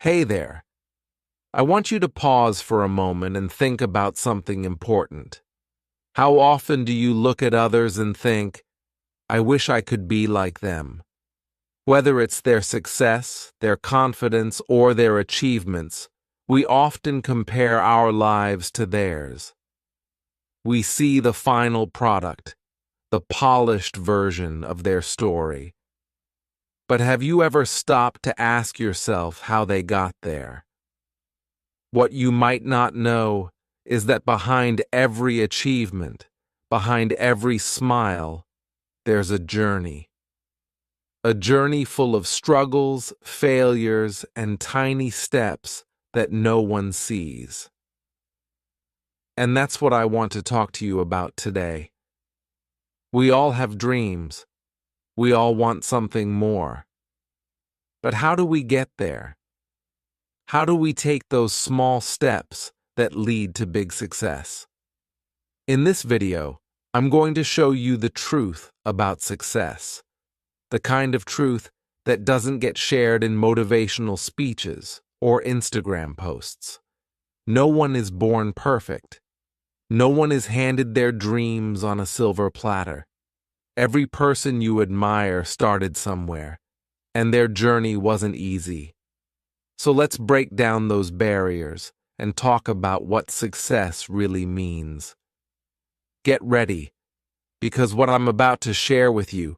Hey there. I want you to pause for a moment and think about something important. How often do you look at others and think, I wish I could be like them? Whether it's their success, their confidence, or their achievements, we often compare our lives to theirs. We see the final product, the polished version of their story. But have you ever stopped to ask yourself how they got there? What you might not know is that behind every achievement, behind every smile, there's a journey. A journey full of struggles, failures, and tiny steps that no one sees. And that's what I want to talk to you about today. We all have dreams. We all want something more. But how do we get there? How do we take those small steps that lead to big success? In this video, I'm going to show you the truth about success, the kind of truth that doesn't get shared in motivational speeches or Instagram posts. No one is born perfect. No one is handed their dreams on a silver platter. Every person you admire started somewhere, and their journey wasn't easy. So let's break down those barriers and talk about what success really means. Get ready, because what I'm about to share with you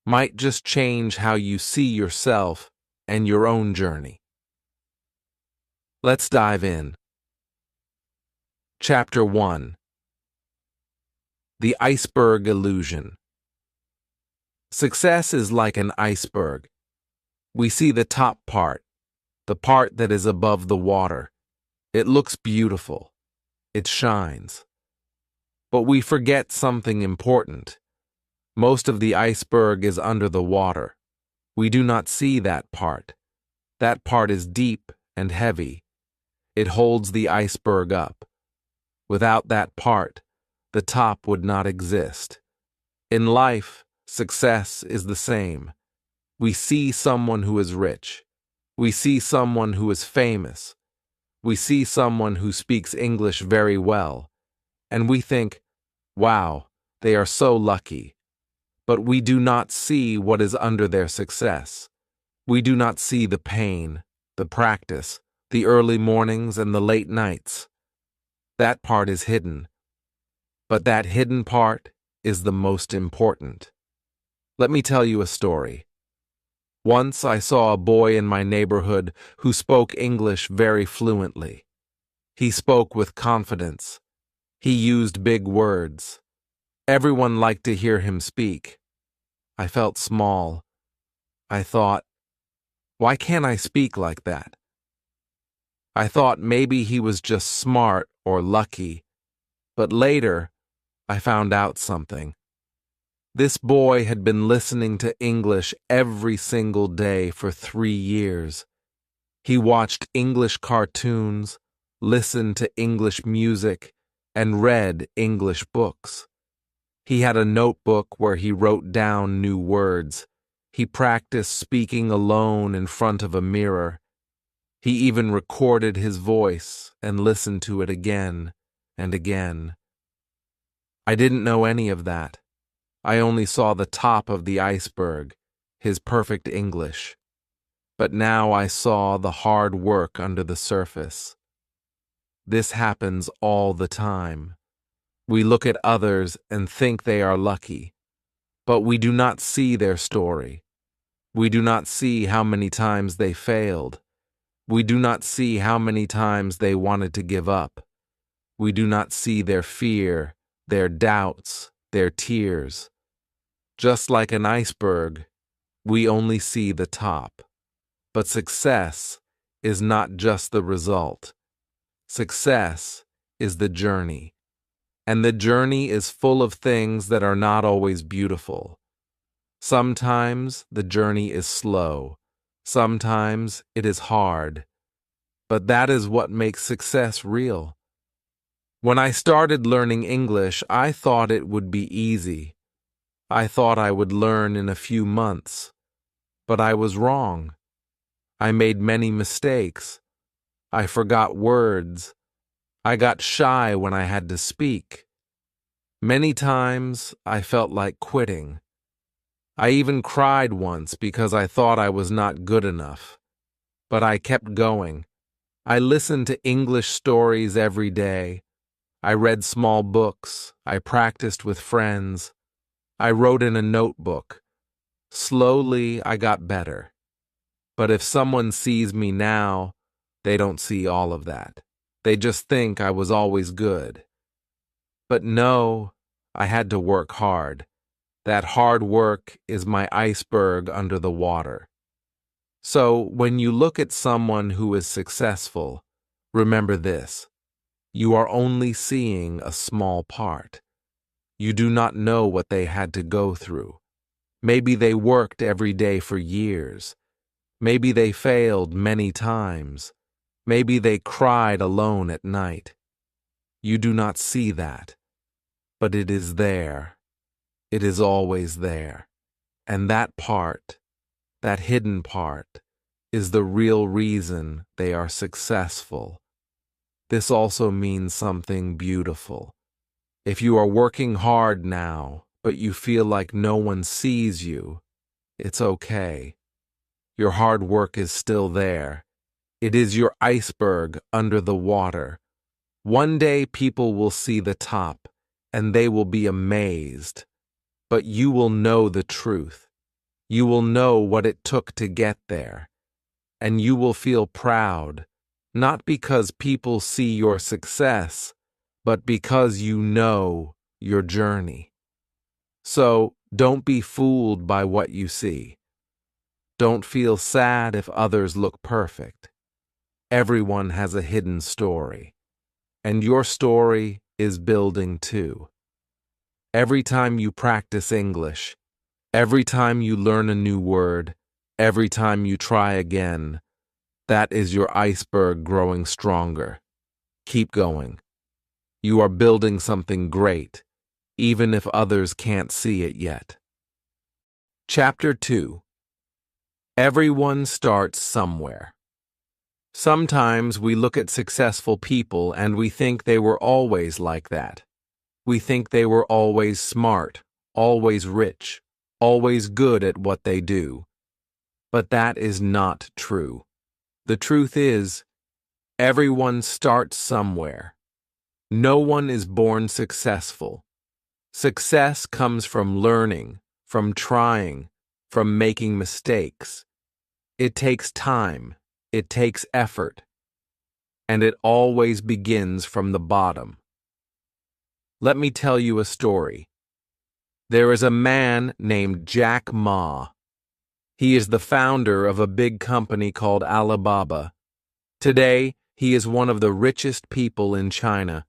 might just change how you see yourself and your own journey. Let's dive in. Chapter 1. The Iceberg Illusion. Success is like an iceberg. We see the top part, the part that is above the water. It looks beautiful. It shines. But we forget something important. Most of the iceberg is under the water. We do not see that part. That part is deep and heavy. It holds the iceberg up. Without that part, the top would not exist. In life, success is the same. We see someone who is rich. We see someone who is famous. We see someone who speaks English very well. And we think, wow, they are so lucky. But we do not see what is under their success. We do not see the pain, the practice, the early mornings and the late nights. That part is hidden. But that hidden part is the most important. Let me tell you a story. Once I saw a boy in my neighborhood who spoke English very fluently. He spoke with confidence. He used big words. Everyone liked to hear him speak. I felt small. I thought, why can't I speak like that? I thought maybe he was just smart or lucky. But later, I found out something. This boy had been listening to English every single day for 3 years. He watched English cartoons, listened to English music, and read English books. He had a notebook where he wrote down new words. He practiced speaking alone in front of a mirror. He even recorded his voice and listened to it again and again. I didn't know any of that. I only saw the top of the iceberg, his perfect English. But now I saw the hard work under the surface. This happens all the time. We look at others and think they are lucky, but we do not see their story. We do not see how many times they failed. We do not see how many times they wanted to give up. We do not see their fear, their doubts, their tears. Just like an iceberg, we only see the top. But success is not just the result. Success is the journey. And the journey is full of things that are not always beautiful. Sometimes the journey is slow. Sometimes it is hard. But that is what makes success real. When I started learning English, I thought it would be easy. I thought I would learn in a few months. But I was wrong. I made many mistakes. I forgot words. I got shy when I had to speak. Many times I felt like quitting. I even cried once because I thought I was not good enough. But I kept going. I listened to English stories every day. I read small books. I practiced with friends. I wrote in a notebook. Slowly, I got better. But if someone sees me now, they don't see all of that. They just think I was always good. But no, I had to work hard. That hard work is my iceberg under the water. So when you look at someone who is successful, remember this: you are only seeing a small part. You do not know what they had to go through. Maybe they worked every day for years. Maybe they failed many times. Maybe they cried alone at night. You do not see that, but it is there. It is always there. And that part, that hidden part, is the real reason they are successful. This also means something beautiful. If you are working hard now, but you feel like no one sees you, it's okay. Your hard work is still there. It is your iceberg under the water. One day people will see the top, and they will be amazed. But you will know the truth. You will know what it took to get there. And you will feel proud, not because people see your success, but because you know your journey. So don't be fooled by what you see. Don't feel sad if others look perfect. Everyone has a hidden story, and your story is building too. Every time you practice English, every time you learn a new word, every time you try again, that is your iceberg growing stronger. Keep going. You are building something great, even if others can't see it yet. Chapter 2. Everyone starts somewhere. Sometimes we look at successful people and we think they were always like that. We think they were always smart, always rich, always good at what they do. But that is not true. The truth is, everyone starts somewhere. No one is born successful. Success comes from learning, from trying, from making mistakes. It takes time. It takes effort. And it always begins from the bottom. Let me tell you a story. There is a man named Jack Ma. He is the founder of a big company called Alibaba. Today, he is one of the richest people in China.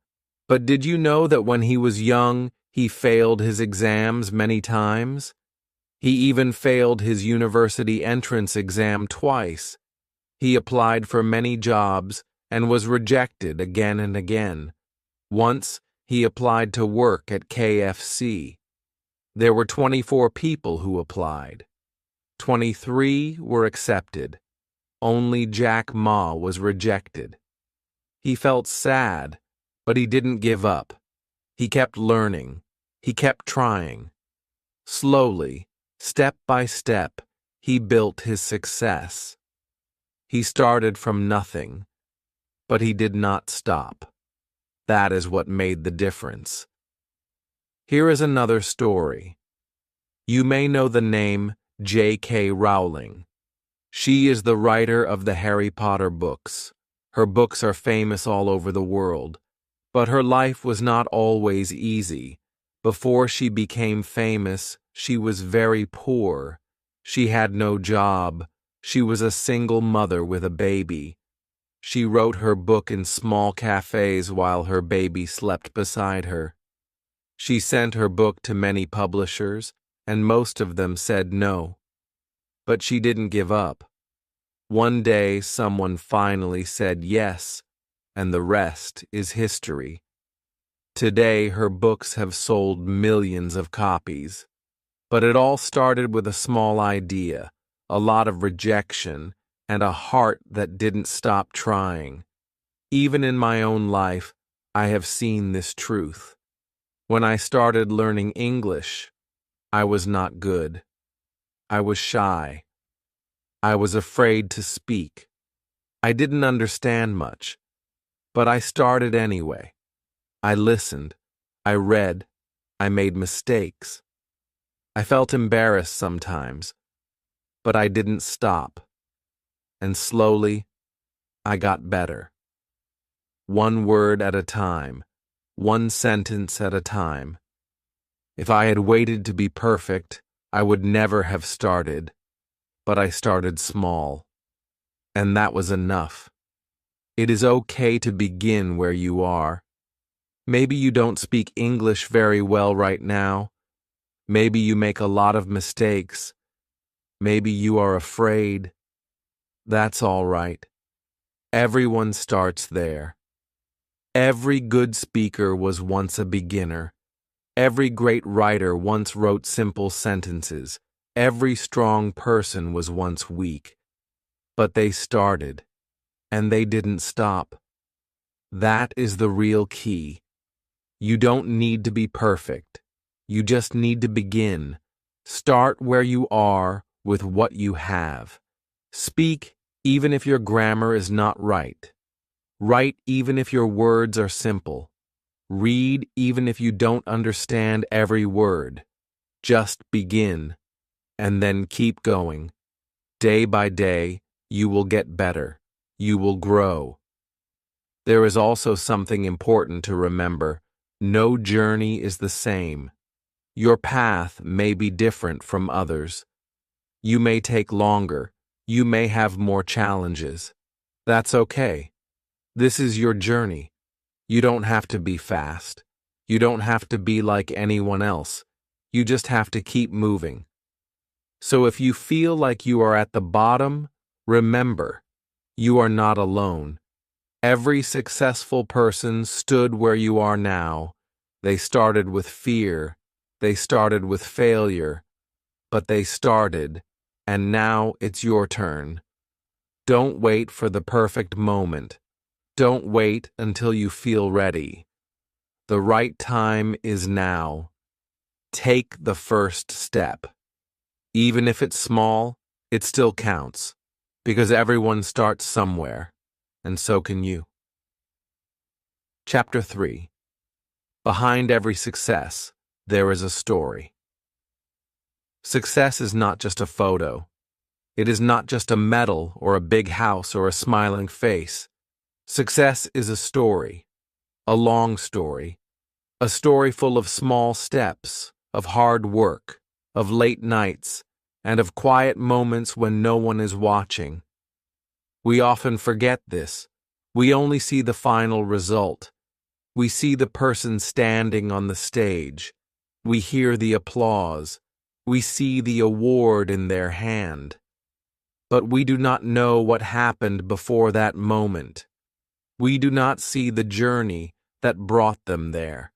But did you know that when he was young, he failed his exams many times? He even failed his university entrance exam twice. He applied for many jobs and was rejected again and again. Once, he applied to work at KFC. There were 24 people who applied. 23 were accepted. Only Jack Ma was rejected. He felt sad, but he didn't give up. He kept learning. He kept trying. Slowly, step by step, he built his success. He started from nothing, but he did not stop. That is what made the difference. Here is another story. You may know the name J.K. Rowling. She is the writer of the Harry Potter books. Her books are famous all over the world. But her life was not always easy. Before she became famous, she was very poor. She had no job. She was a single mother with a baby. She wrote her book in small cafes while her baby slept beside her. She sent her book to many publishers, and most of them said no. But she didn't give up. One day, someone finally said yes, and the rest is history. Today, her books have sold millions of copies. But it all started with a small idea, a lot of rejection, and a heart that didn't stop trying. Even in my own life, I have seen this truth. When I started learning English, I was not good. I was shy. I was afraid to speak. I didn't understand much, but I started anyway. I listened. I read. I made mistakes. I felt embarrassed sometimes, but I didn't stop. And slowly, I got better. One word at a time, one sentence at a time. If I had waited to be perfect, I would never have started, but I started small. And that was enough. It is okay to begin where you are. Maybe you don't speak English very well right now. Maybe you make a lot of mistakes. Maybe you are afraid. That's all right. Everyone starts there. Every good speaker was once a beginner. Every great writer once wrote simple sentences. Every strong person was once weak. But they started, and they didn't stop. That is the real key. You don't need to be perfect. You just need to begin. Start where you are with what you have. Speak even if your grammar is not right. Write even if your words are simple. Read even if you don't understand every word. Just begin, and then keep going. Day by day, you will get better. You will grow. There is also something important to remember. No journey is the same. Your path may be different from others. You may take longer. You may have more challenges. That's okay. This is your journey. You don't have to be fast. You don't have to be like anyone else. You just have to keep moving. So if you feel like you are at the bottom, remember, you are not alone. Every successful person stood where you are now. They started with fear. They started with failure. But they started, and now it's your turn. Don't wait for the perfect moment. Don't wait until you feel ready. The right time is now. Take the first step. Even if it's small, it still counts, because everyone starts somewhere, and so can you. Chapter 3. Behind every success, there is a story. Success is not just a photo. It is not just a medal or a big house or a smiling face. Success is a story, a long story, a story full of small steps, of hard work, of late nights, and of quiet moments when no one is watching. We often forget this. We only see the final result. We see the person standing on the stage. We hear the applause. We see the award in their hand. But we do not know what happened before that moment. We do not see the journey that brought them there.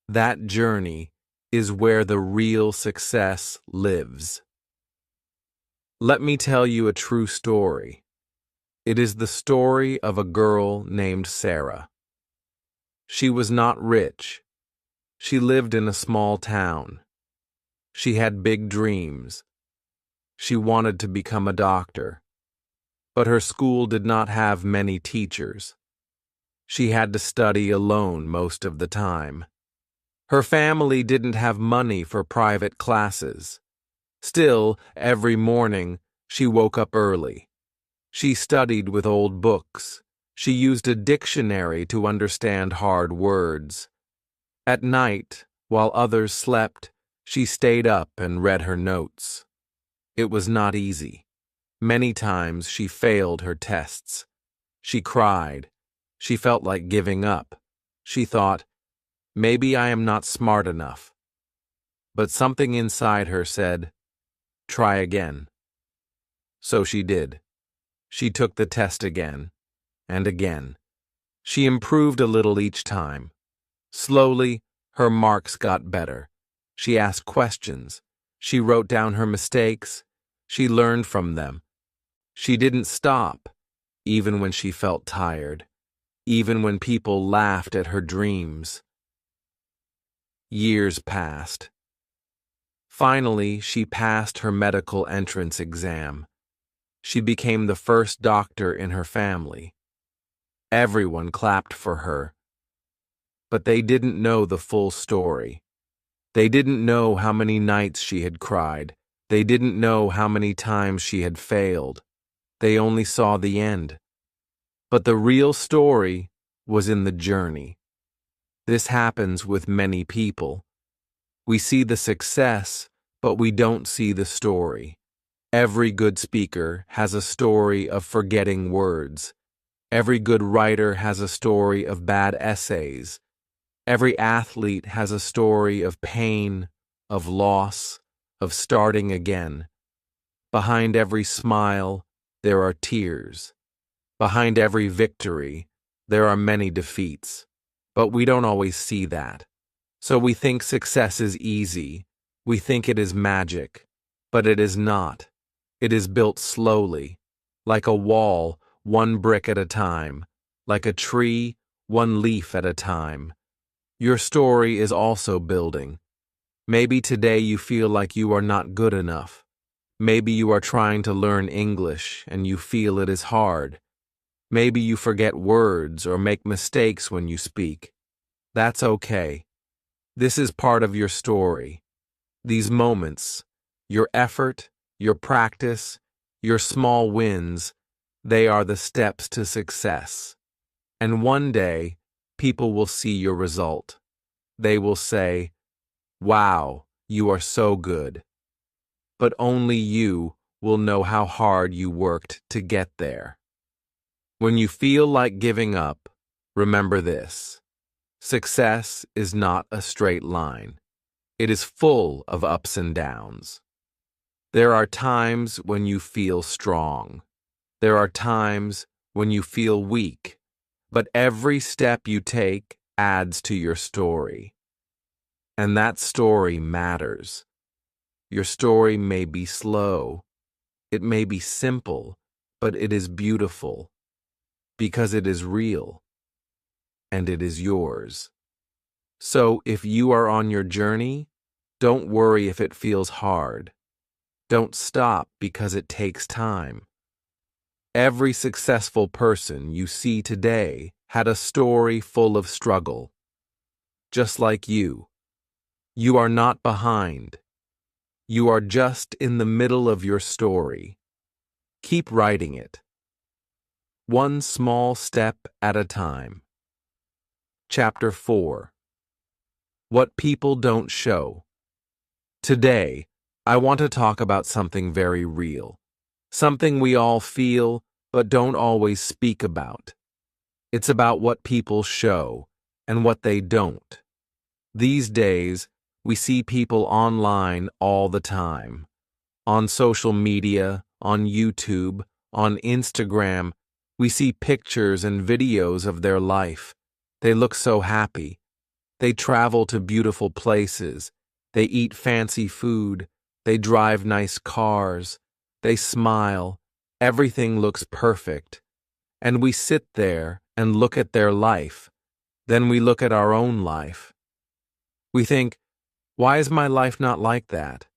That journey is where the real success lives. Let me tell you a true story. It is the story of a girl named Sarah. She was not rich. She lived in a small town. She had big dreams. She wanted to become a doctor. But her school did not have many teachers. She had to study alone most of the time. Her family didn't have money for private classes. Still, every morning, she woke up early. She studied with old books. She used a dictionary to understand hard words. At night, while others slept, she stayed up and read her notes. It was not easy. Many times she failed her tests. She cried. She felt like giving up. She thought, maybe I am not smart enough. But something inside her said, try again. So she did. She took the test again, and again. She improved a little each time. Slowly, her marks got better. She asked questions. She wrote down her mistakes. She learned from them. She didn't stop, even when she felt tired, even when people laughed at her dreams. Years passed. Finally, she passed her medical entrance exam. She became the first doctor in her family. Everyone clapped for her. But they didn't know the full story. They didn't know how many nights she had cried. They didn't know how many times she had failed. They only saw the end. But the real story was in the journey. This happens with many people. We see the success, but we don't see the story. Every good speaker has a story of forgetting words. Every good writer has a story of bad essays. Every athlete has a story of pain, of loss, of starting again. Behind every smile, there are tears. Behind every victory, there are many defeats. But we don't always see that. So we think success is easy. We think it is magic. But it is not. It is built slowly, like a wall, one brick at a time, like a tree, one leaf at a time. Your story is also building. Maybe today you feel like you are not good enough. Maybe you are trying to learn English and you feel it is hard. Maybe you forget words or make mistakes when you speak. That's okay. This is part of your story. These moments, your effort, your practice, your small wins, they are the steps to success. And one day, people will see your result. They will say, "Wow, you are so good." But only you will know how hard you worked to get there. When you feel like giving up, remember this. Success is not a straight line. It is full of ups and downs. There are times when you feel strong. There are times when you feel weak. But every step you take adds to your story. And that story matters. Your story may be slow. It may be simple, but it is beautiful. Because it is real. And it is yours. So if you are on your journey, don't worry if it feels hard. Don't stop because it takes time. Every successful person you see today had a story full of struggle. Just like you. You are not behind. You are just in the middle of your story. Keep writing it. One small step at a time. Chapter 4. What people don't show. Today, I want to talk about something very real. Something we all feel, but don't always speak about. It's about what people show and what they don't. These days, we see people online all the time. On social media, on YouTube, on Instagram, we see pictures and videos of their life. They look so happy. They travel to beautiful places. They eat fancy food. They drive nice cars. They smile. Everything looks perfect. And we sit there and look at their life. Then we look at our own life. We think, why is my life not like that?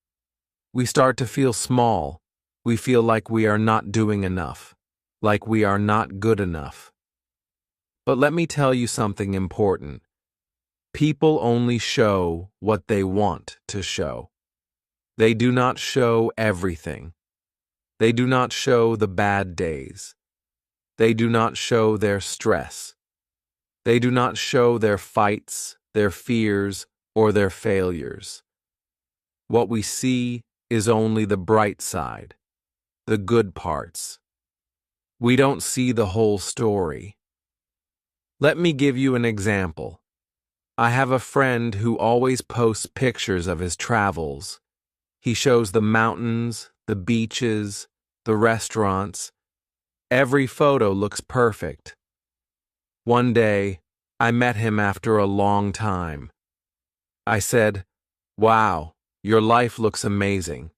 We start to feel small. We feel like we are not doing enough, like we are not good enough. But let me tell you something important. People only show what they want to show. They do not show everything. They do not show the bad days. They do not show their stress. They do not show their fights, their fears, or their failures. What we see is only the bright side, the good parts. We don't see the whole story. Let me give you an example. I have a friend who always posts pictures of his travels. He shows the mountains, the beaches, the restaurants. Every photo looks perfect. One day, I met him after a long time. I said, "Wow, your life looks amazing."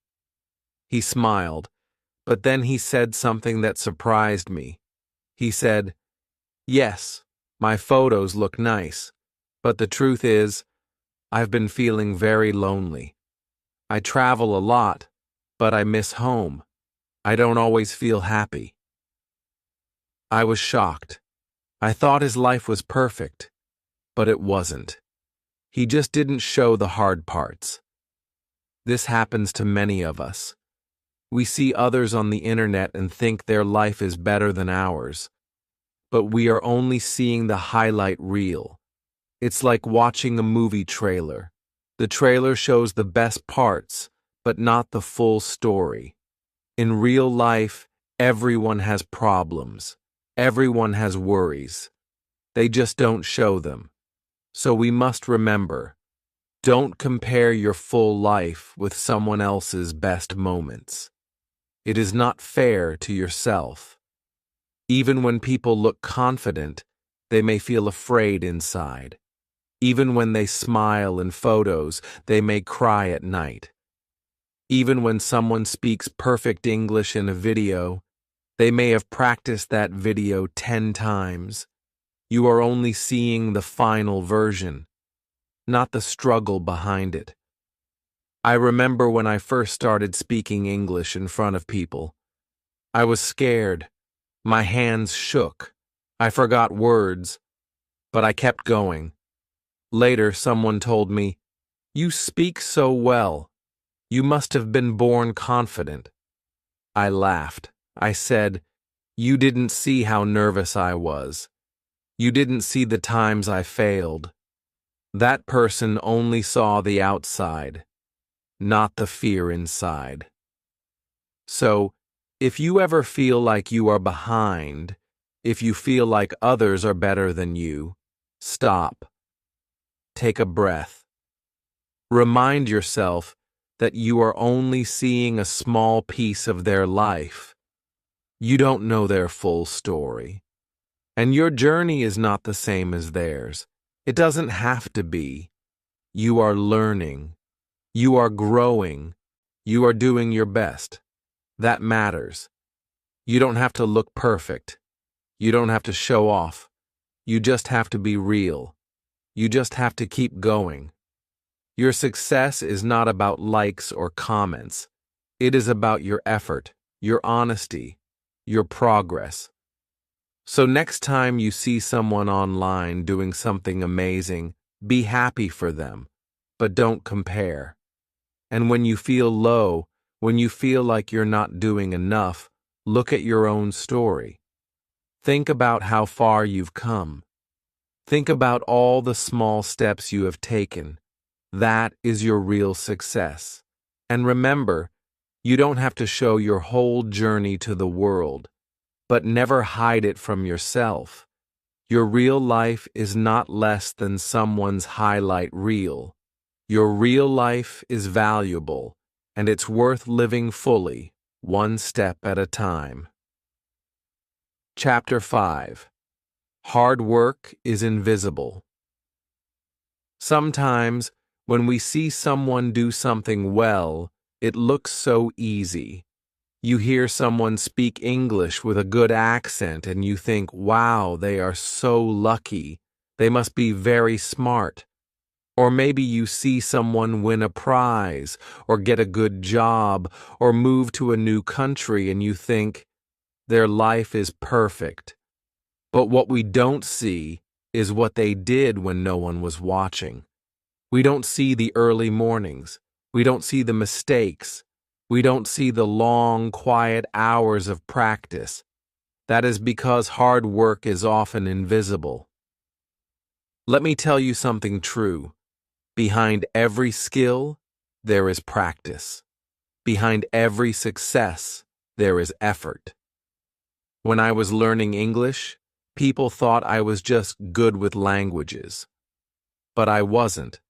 He smiled, But then he said something that surprised me. He said, "Yes, my photos look nice, but the truth is, I've been feeling very lonely. I travel a lot, but I miss home. I don't always feel happy." I was shocked. I thought his life was perfect, but it wasn't. He just didn't show the hard parts. This happens to many of us. We see others on the internet and think their life is better than ours, but we are only seeing the highlight reel. It's like watching a movie trailer. The trailer shows the best parts, but not the full story. In real life, everyone has problems. Everyone has worries. They just don't show them. So we must remember, don't compare your full life with someone else's best moments. It is not fair to yourself. Even when people look confident, they may feel afraid inside. Even when they smile in photos, they may cry at night. Even when someone speaks perfect English in a video, they may have practiced that video 10 times. You are only seeing the final version, not the struggle behind it. I remember when I first started speaking English in front of people. I was scared. My hands shook. I forgot words, but I kept going. Later, someone told me, "You speak so well. You must have been born confident." I laughed. I said, "You didn't see how nervous I was. You didn't see the times I failed. That person only saw the outside, not the fear inside." So, if you ever feel like you are behind, if you feel like others are better than you, stop. Take a breath. Remind yourself that you are only seeing a small piece of their life. You don't know their full story. And your journey is not the same as theirs. It doesn't have to be. You are learning. You are growing. You are doing your best. That matters. You don't have to look perfect. You don't have to show off. You just have to be real. You just have to keep going. Your success is not about likes or comments. It is about your effort, your honesty, your progress. So next time you see someone online doing something amazing, be happy for them, but don't compare. And when you feel low, when you feel like you're not doing enough, look at your own story. Think about how far you've come. Think about all the small steps you have taken. That is your real success. And remember, you don't have to show your whole journey to the world, but never hide it from yourself. Your real life is not less than someone's highlight reel. Your real life is valuable, and it's worth living fully, one step at a time. Chapter 5. Hard work is invisible. Sometimes, when we see someone do something well, it looks so easy. You hear someone speak English with a good accent and you think, wow, they are so lucky. They must be very smart. Or maybe you see someone win a prize, or get a good job, or move to a new country and you think, their life is perfect. But what we don't see is what they did when no one was watching. We don't see the early mornings. We don't see the mistakes. We don't see the long, quiet hours of practice. That is because hard work is often invisible. Let me tell you something true. Behind every skill, there is practice. Behind every success, there is effort. When I was learning English, people thought I was just good with languages. But I wasn't.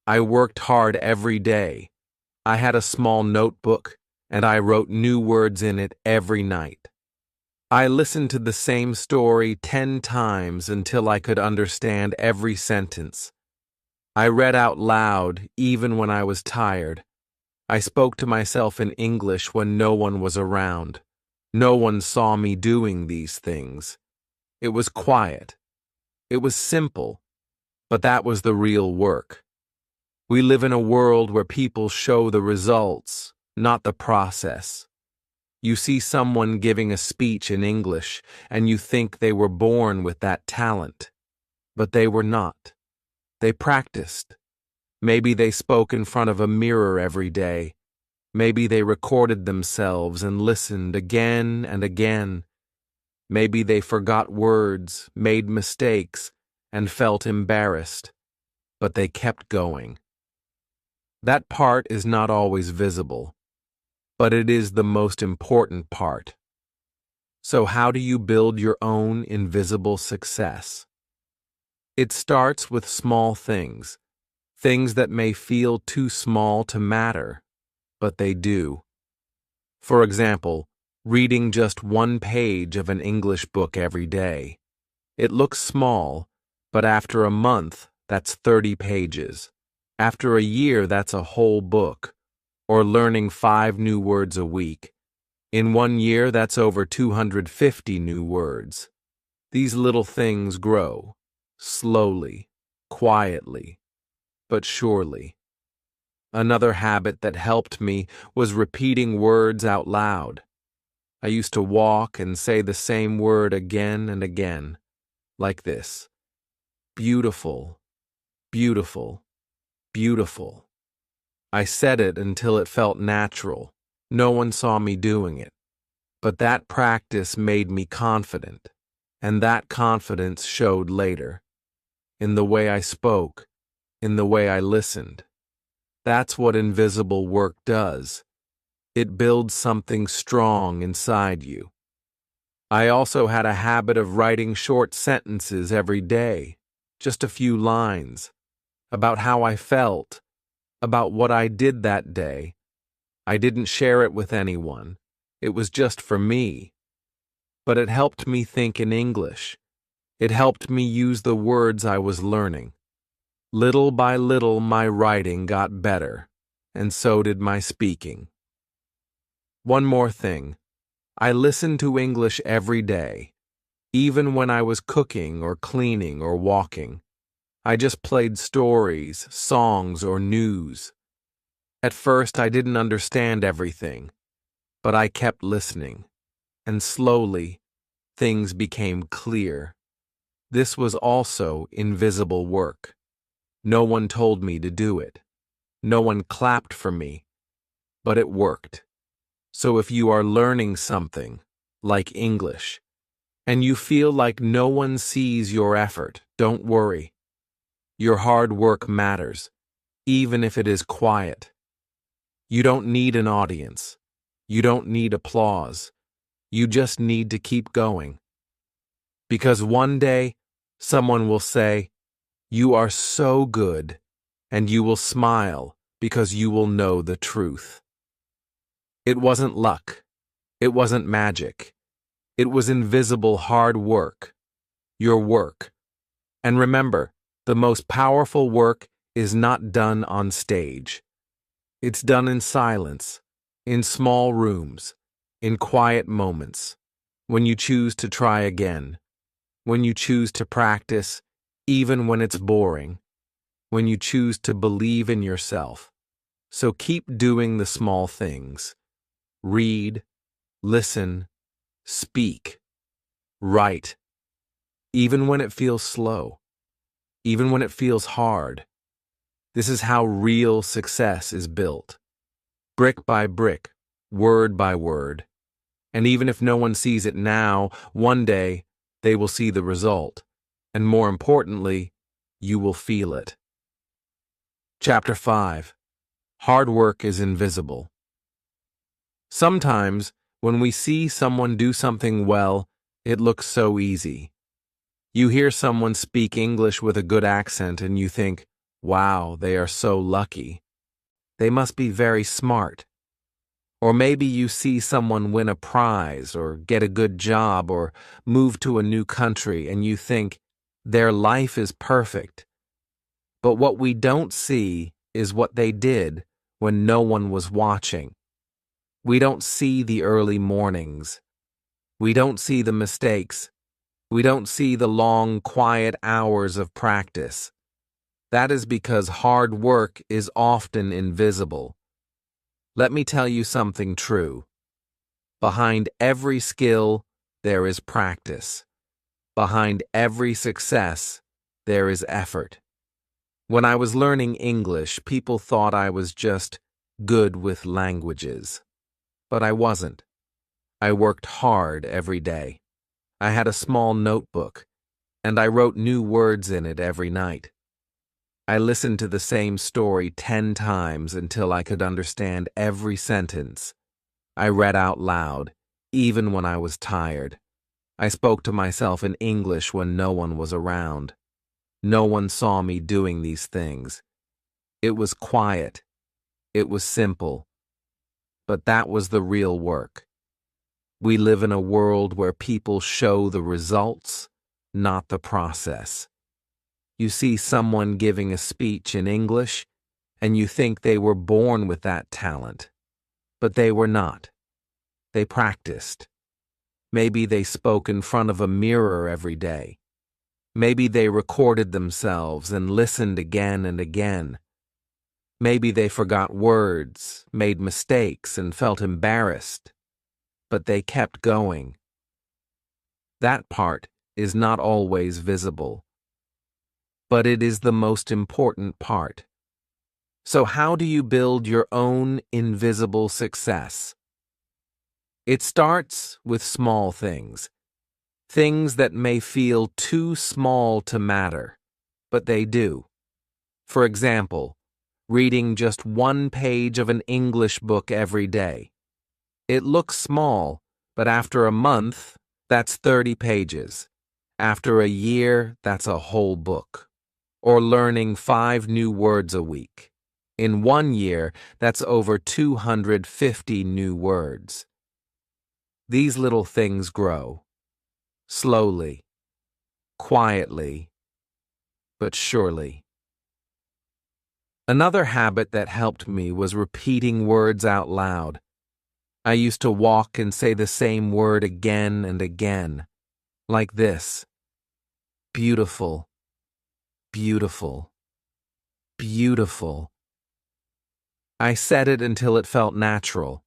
I worked hard every day. I had a small notebook, and I wrote new words in it every night. I listened to the same story 10 times until I could understand every sentence. I read out loud even when I was tired. I spoke to myself in English when no one was around. No one saw me doing these things. It was quiet. It was simple, but that was the real work. We live in a world where people show the results, not the process. You see someone giving a speech in English, and you think they were born with that talent. But they were not. They practiced. Maybe they spoke in front of a mirror every day. Maybe they recorded themselves and listened again and again. Maybe they forgot words, made mistakes, and felt embarrassed. But they kept going. That part is not always visible, but it is the most important part. So how do you build your own invisible success? It starts with small things, things that may feel too small to matter, but they do. For example, reading just one page of an English book every day. It looks small, but after a month, that's 30 pages. After a year, that's a whole book. Or learning 5 new words a week. In 1 year, that's over 250 new words. These little things grow, slowly, quietly, but surely. Another habit that helped me was repeating words out loud. I used to walk and say the same word again and again, like this: beautiful, beautiful, beautiful. I said it until it felt natural. No one saw me doing it. But that practice made me confident, and that confidence showed later. In the way I spoke, in the way I listened. That's what invisible work does. It builds something strong inside you. I also had a habit of writing short sentences every day, just a few lines, about how I felt, about what I did that day. I didn't share it with anyone. It was just for me. But it helped me think in English. It helped me use the words I was learning. Little by little, my writing got better, and so did my speaking. One more thing. I listened to English every day, even when I was cooking or cleaning or walking. I just played stories, songs, or news. At first, I didn't understand everything, but I kept listening, and slowly, things became clear. This was also invisible work. No one told me to do it. No one clapped for me, but it worked. So if you are learning something, like English, and you feel like no one sees your effort, don't worry. Your hard work matters, even if it is quiet. You don't need an audience. You don't need applause. You just need to keep going. Because one day, someone will say, "You are so good," and you will smile because you will know the truth. It wasn't luck. It wasn't magic. It was invisible hard work. Your work. And remember, the most powerful work is not done on stage. It's done in silence, in small rooms, in quiet moments, when you choose to try again, when you choose to practice, even when it's boring, when you choose to believe in yourself. So keep doing the small things. Read, listen, speak, write, even when it feels slow, even when it feels hard. This is how real success is built. Brick by brick, word by word. And even if no one sees it now, one day they will see the result. And more importantly, you will feel it. Chapter 5. Hard work is invisible. Sometimes, when we see someone do something well, it looks so easy. You hear someone speak English with a good accent and you think, wow, they are so lucky. They must be very smart. Or maybe you see someone win a prize or get a good job or move to a new country and you think, their life is perfect. But what we don't see is what they did when no one was watching. We don't see the early mornings. We don't see the mistakes. We don't see the long, quiet hours of practice. That is because hard work is often invisible. Let me tell you something true. Behind every skill, there is practice. Behind every success, there is effort. When I was learning English, people thought I was just good with languages. But I wasn't. I worked hard every day. I had a small notebook, and I wrote new words in it every night. I listened to the same story 10 times until I could understand every sentence. I read out loud, even when I was tired. I spoke to myself in English when no one was around. No one saw me doing these things. It was quiet. It was simple. But that was the real work. We live in a world where people show the results, not the process. You see someone giving a speech in English, and you think they were born with that talent. But they were not. They practiced. Maybe they spoke in front of a mirror every day. Maybe they recorded themselves and listened again and again. Maybe they forgot words, made mistakes, and felt embarrassed. But they kept going. That part is not always visible. But it is the most important part. So how do you build your own invisible success? It starts with small things. Things that may feel too small to matter, but they do. For example, reading just 1 page of an English book every day. It looks small, but after a month, that's 30 pages. After a year, that's a whole book. Or learning 5 new words a week. In 1 year, that's over 250 new words. These little things grow. Slowly, quietly, but surely. Another habit that helped me was repeating words out loud. I used to walk and say the same word again and again, like this: beautiful, beautiful, beautiful. I said it until it felt natural.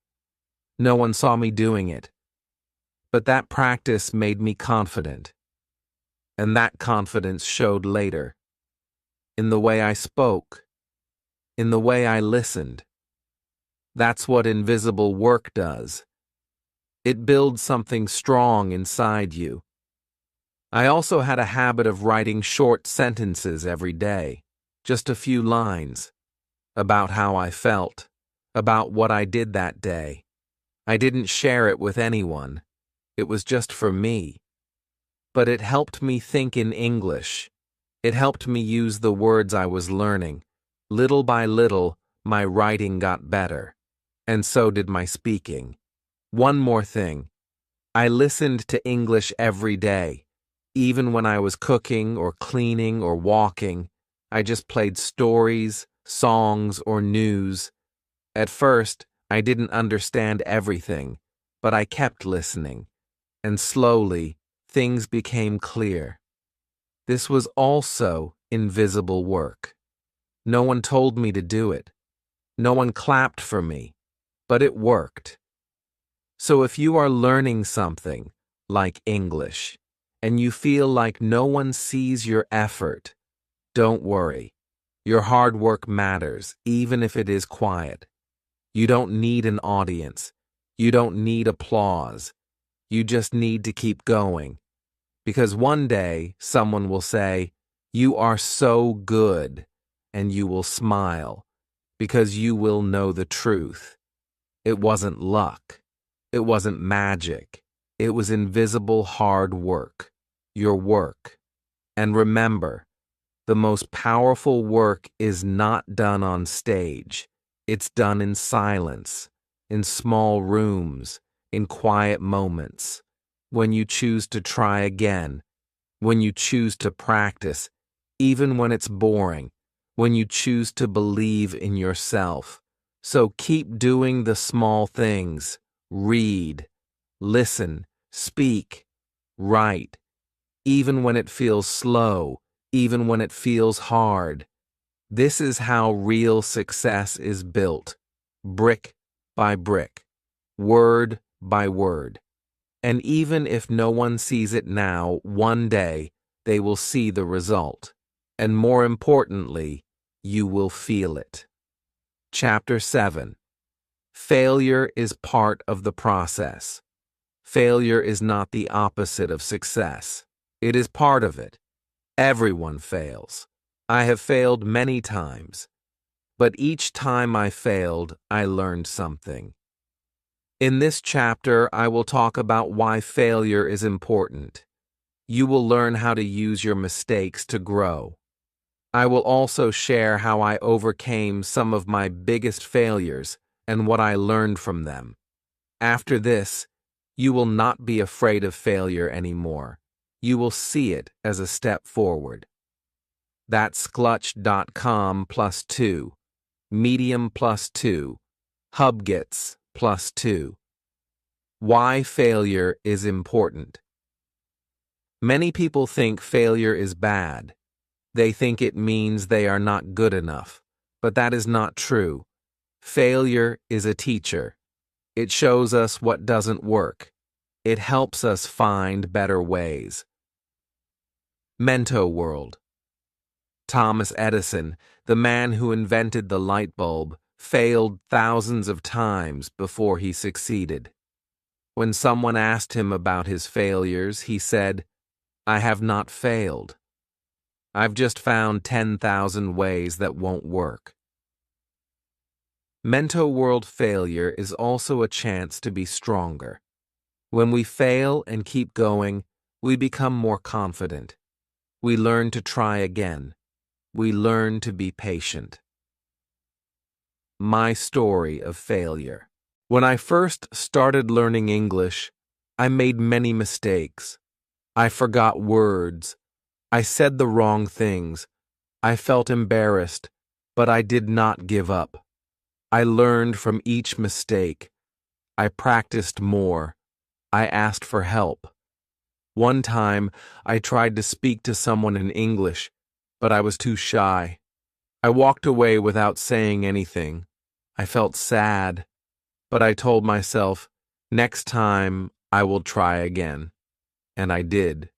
No one saw me doing it. But that practice made me confident. And that confidence showed later. In the way I spoke. In the way I listened. That's what invisible work does. It builds something strong inside you. I also had a habit of writing short sentences every day, just a few lines, about how I felt, about what I did that day. I didn't share it with anyone. It was just for me. But it helped me think in English. It helped me use the words I was learning. Little by little, my writing got better. And so did my speaking. One more thing. I listened to English every day. Even when I was cooking or cleaning or walking, I just played stories, songs, or news. At first, I didn't understand everything, but I kept listening. And slowly, things became clear. This was also invisible work. No one told me to do it. No one clapped for me, but it worked. So if you are learning something, like English, and you feel like no one sees your effort, don't worry. Your hard work matters, even if it is quiet. You don't need an audience. You don't need applause. You just need to keep going. Because one day, someone will say, "You are so good," and you will smile, because you will know the truth. It wasn't luck. It wasn't magic. It was invisible hard work. Your work. And remember, the most powerful work is not done on stage. It's done in silence, in small rooms, in quiet moments, when you choose to try again, when you choose to practice, even when it's boring, when you choose to believe in yourself. So keep doing the small things. Read, listen, speak, write, even when it feels slow, even when it feels hard. This is how real success is built, brick by brick, word by word. And even if no one sees it now, one day they will see the result. And more importantly, you will feel it. Chapter 7. Failure is part of the process. Failure is not the opposite of success. It is part of it. Everyone fails. I have failed many times. But each time I failed, I learned something. In this chapter, I will talk about why failure is important. You will learn how to use your mistakes to grow. I will also share how I overcame some of my biggest failures and what I learned from them. After this, you will not be afraid of failure anymore. You will see it as a step forward. That's Clutch.com +2, Medium +2, Hubgets +2. Why failure is important. Many people think failure is bad. They think it means they are not good enough, but that is not true. Failure is a teacher. It shows us what doesn't work. It helps us find better ways. Mento World. Thomas Edison, the man who invented the light bulb, failed thousands of times before he succeeded. When someone asked him about his failures, he said, "I have not failed. I've just found 10,000 ways that won't work." Mento World failure is also a chance to be stronger. When we fail and keep going, we become more confident. We learn to try again. We learn to be patient. My story of failure. When I first started learning English, I made many mistakes. I forgot words. I said the wrong things. I felt embarrassed, but I did not give up. I learned from each mistake. I practiced more. I asked for help. One time, I tried to speak to someone in English, but I was too shy. I walked away without saying anything. I felt sad, but I told myself, next time I will try again. And I did.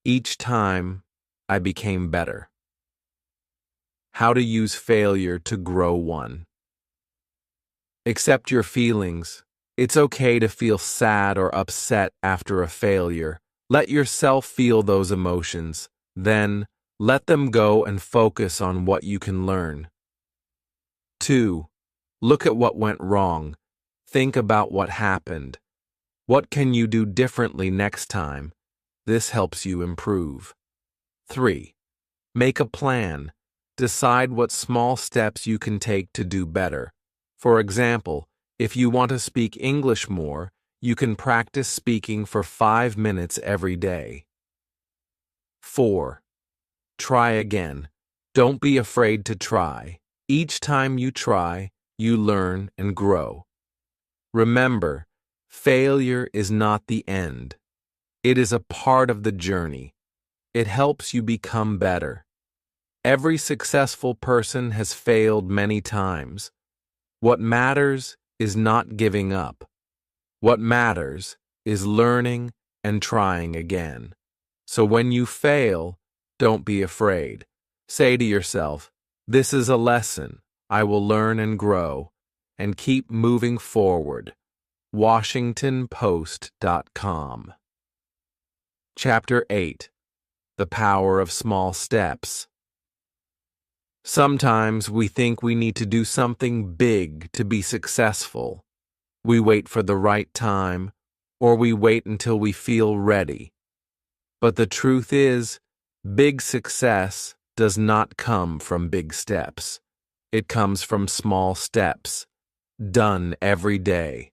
Each time, I became better. How to use failure to grow one. Accept your feelings. It's okay to feel sad or upset after a failure. Let yourself feel those emotions. Then, let them go and focus on what you can learn. 2. Look at what went wrong. Think about what happened. What can you do differently next time? This helps you improve. 3. Make a plan. Decide what small steps you can take to do better. For example, if you want to speak English more, you can practice speaking for 5 minutes every day. 4. Try again. Don't be afraid to try. Each time you try, you learn and grow. Remember, failure is not the end. It is a part of the journey. It helps you become better. Every successful person has failed many times. What matters is not giving up. What matters is learning and trying again. So when you fail, don't be afraid. Say to yourself, "This is a lesson. I will learn and grow," and keep moving forward. WashingtonPost.com. Chapter 8. The Power of Small Steps. Sometimes we think we need to do something big to be successful. We wait for the right time, or we wait until we feel ready. But the truth is, big success does not come from big steps. It comes from small steps, done every day.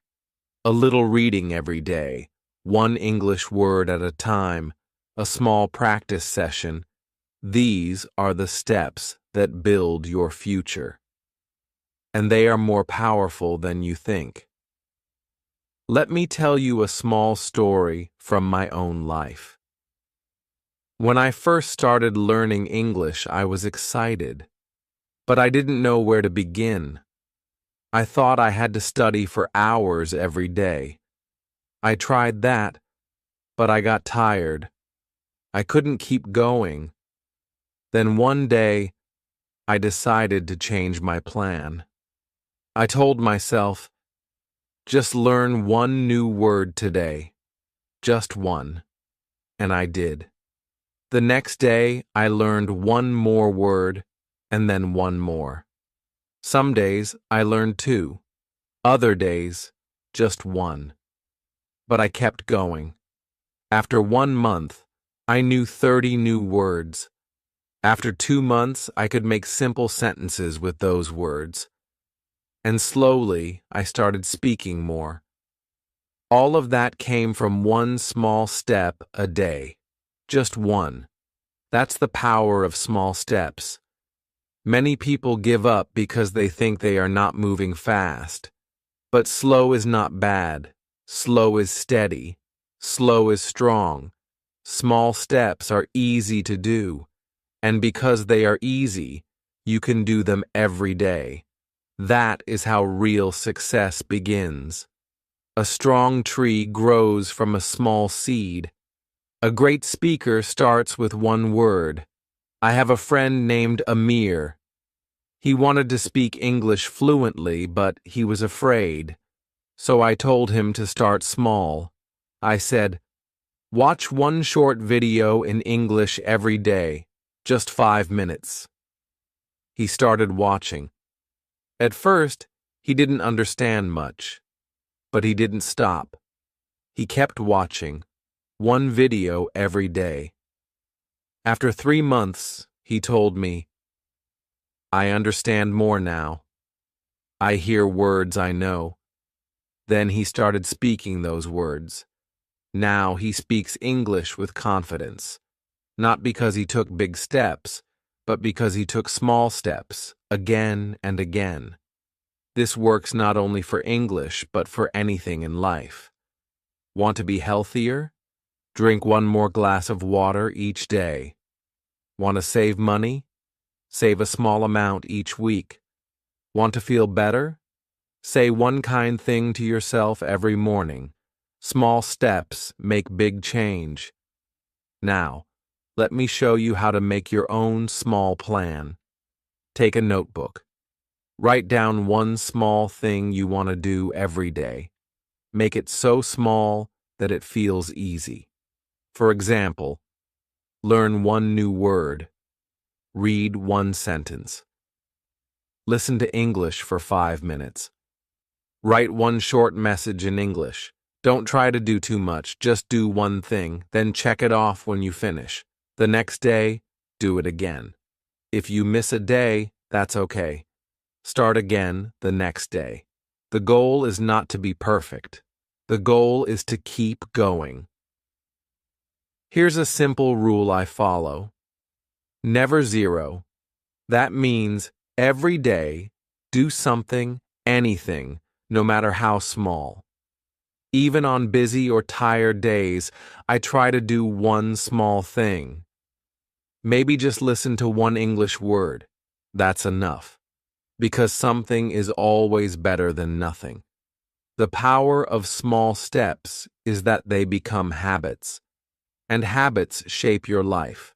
A little reading every day, one English word at a time, a small practice session. These are the steps that build your future. and they are more powerful than you think. Let me tell you a small story from my own life. When I first started learning English, I was excited, but I didn't know where to begin. I thought I had to study for hours every day. I tried that, but I got tired. I couldn't keep going. Then one day, I decided to change my plan. I told myself, just learn one new word today. Just one. And I did. The next day, I learned one more word, and then one more. Some days, I learned two. Other days, just one. But I kept going. After 1 month, I knew 30 new words. After 2 months, I could make simple sentences with those words. And slowly, I started speaking more. All of that came from one small step a day. Just one. That's the power of small steps. Many people give up because they think they are not moving fast. But slow is not bad. Slow is steady. Slow is strong. Small steps are easy to do. And because they are easy, you can do them every day. That is how real success begins. A strong tree grows from a small seed. A great speaker starts with one word. I have a friend named Amir. He wanted to speak English fluently, but he was afraid. So I told him to start small. I said, watch one short video in English every day, just 5 minutes. He started watching. At first, he didn't understand much, but he didn't stop. He kept watching, one video every day. After 3 months, he told me, I understand more now. I hear words I know. Then he started speaking those words. Now he speaks English with confidence, not because he took big steps, but because he took small steps, again and again. This works not only for English, but for anything in life. Want to be healthier? Drink 1 more glass of water each day. Want to save money? Save a small amount each week. Want to feel better? Say one kind thing to yourself every morning. Small steps make big change. Now, let me show you how to make your own small plan. Take a notebook. Write down one small thing you want to do every day. Make it so small that it feels easy. For example, learn one new word. Read one sentence. Listen to English for 5 minutes. Write one short message in English. Don't try to do too much, just do one thing, then check it off when you finish. The next day, do it again. If you miss a day, that's okay. Start again the next day. The goal is not to be perfect. The goal is to keep going. Here's a simple rule I follow. Never zero. That means every day, do something, anything, no matter how small. Even on busy or tired days, I try to do one small thing. Maybe just listen to one English word. That's enough. Because something is always better than nothing. The power of small steps is that they become habits. And habits shape your life.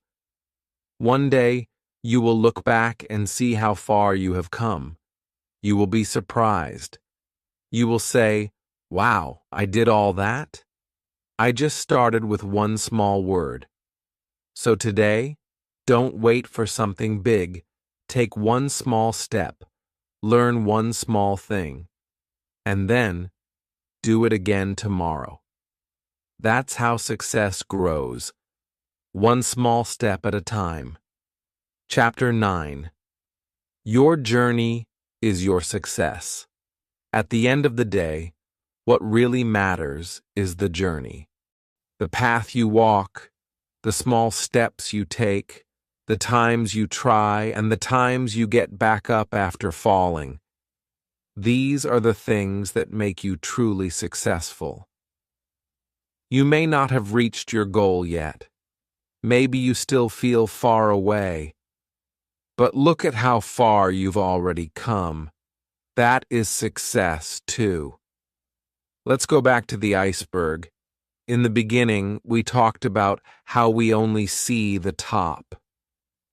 One day, you will look back and see how far you have come. You will be surprised. You will say, wow, I did all that? I just started with one small word. So today, don't wait for something big. Take one small step. Learn one small thing. And then, do it again tomorrow. That's how success grows. One small step at a time. Chapter 9. Your journey is your success. At the end of the day, what really matters is the journey. The path you walk, the small steps you take, the times you try, and the times you get back up after falling. These are the things that make you truly successful. You may not have reached your goal yet. Maybe you still feel far away. But look at how far you've already come. That is success, too. Let's go back to the iceberg. In the beginning, we talked about how we only see the top.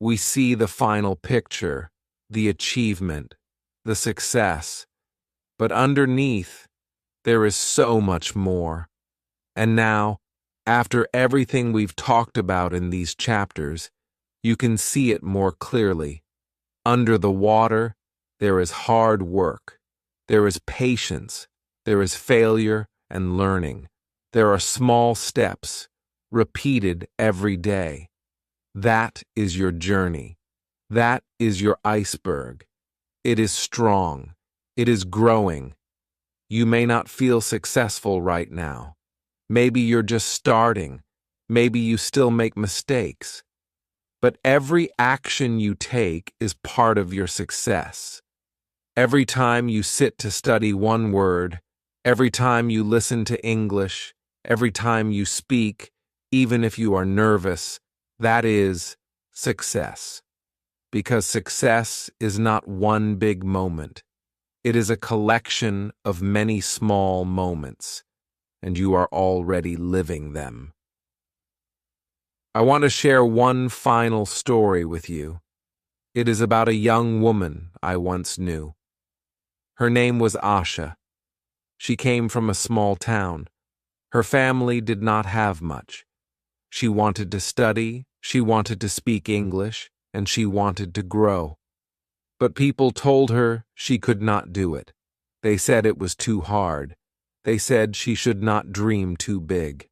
We see the final picture, the achievement, the success. But underneath, there is so much more. And now, after everything we've talked about in these chapters, you can see it more clearly. Under the water, there is hard work. There is patience. There is failure and learning. There are small steps, repeated every day. That is your journey. That is your iceberg. It is strong. It is growing. You may not feel successful right now. Maybe you're just starting. Maybe you still make mistakes. But every action you take is part of your success. Every time you sit to study one word, every time you listen to English, every time you speak, even if you are nervous, that is success. Because success is not one big moment. It is a collection of many small moments, and you are already living them. I want to share one final story with you. It is about a young woman I once knew. Her name was Asha. She came from a small town. Her family did not have much. She wanted to study, she wanted to speak English, and she wanted to grow. But people told her she could not do it. They said it was too hard. They said she should not dream too big.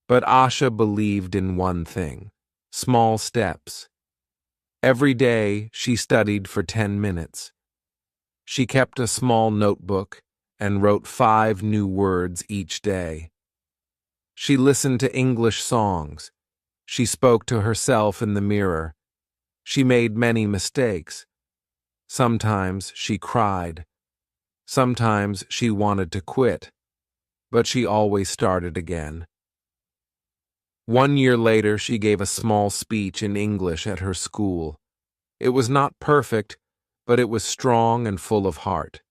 But Asha believed in one thing: small steps. Every day she studied for 10 minutes. She kept a small notebook and wrote 5 new words each day. She listened to English songs. She spoke to herself in the mirror. She made many mistakes. Sometimes she cried. Sometimes she wanted to quit. But she always started again. 1 year later, she gave a small speech in English at her school. It was not perfect, but it was strong and full of heart.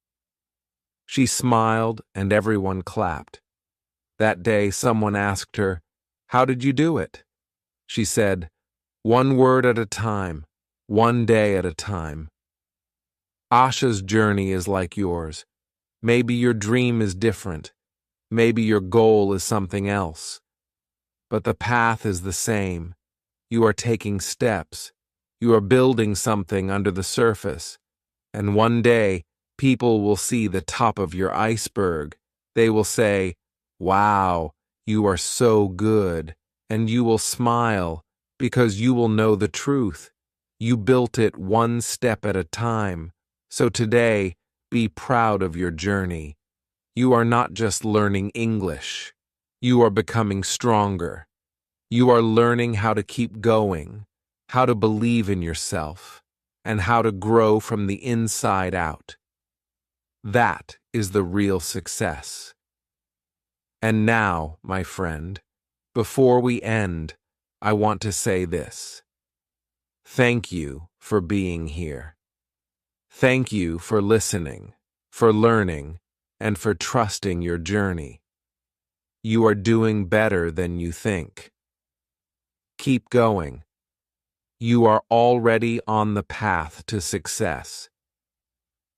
She smiled, and everyone clapped. That day, someone asked her, "How did you do it?" She said, "1 word at a time, 1 day at a time." Asha's journey is like yours. Maybe your dream is different. Maybe your goal is something else. But the path is the same. You are taking steps. You are building something under the surface. And one day, people will see the top of your iceberg. They will say, "Wow, you are so good." And you will smile because you will know the truth. You built it 1 step at a time. So today, be proud of your journey. You are not just learning English. You are becoming stronger. You are learning how to keep going, how to believe in yourself, and how to grow from the inside out. That is the real success. And now, my friend, before we end, I want to say this. Thank you for being here. Thank you for listening, for learning, and for trusting your journey. You are doing better than you think. Keep going. You are already on the path to success.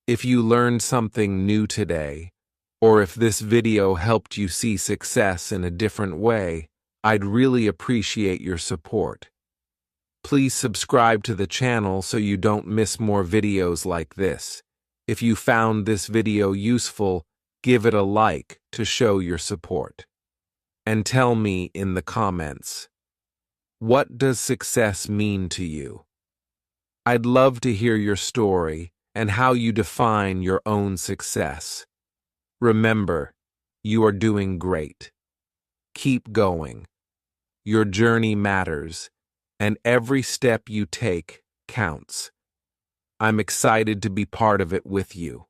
If you learned something new today, or if this video helped you see success in a different way, I'd really appreciate your support. Please subscribe to the channel so you don't miss more videos like this. If you found this video useful, give it a like to show your support. And tell me in the comments, what does success mean to you? I'd love to hear your story and how you define your own success. Remember, you are doing great. Keep going. Your journey matters, and every step you take counts. I'm excited to be part of it with you.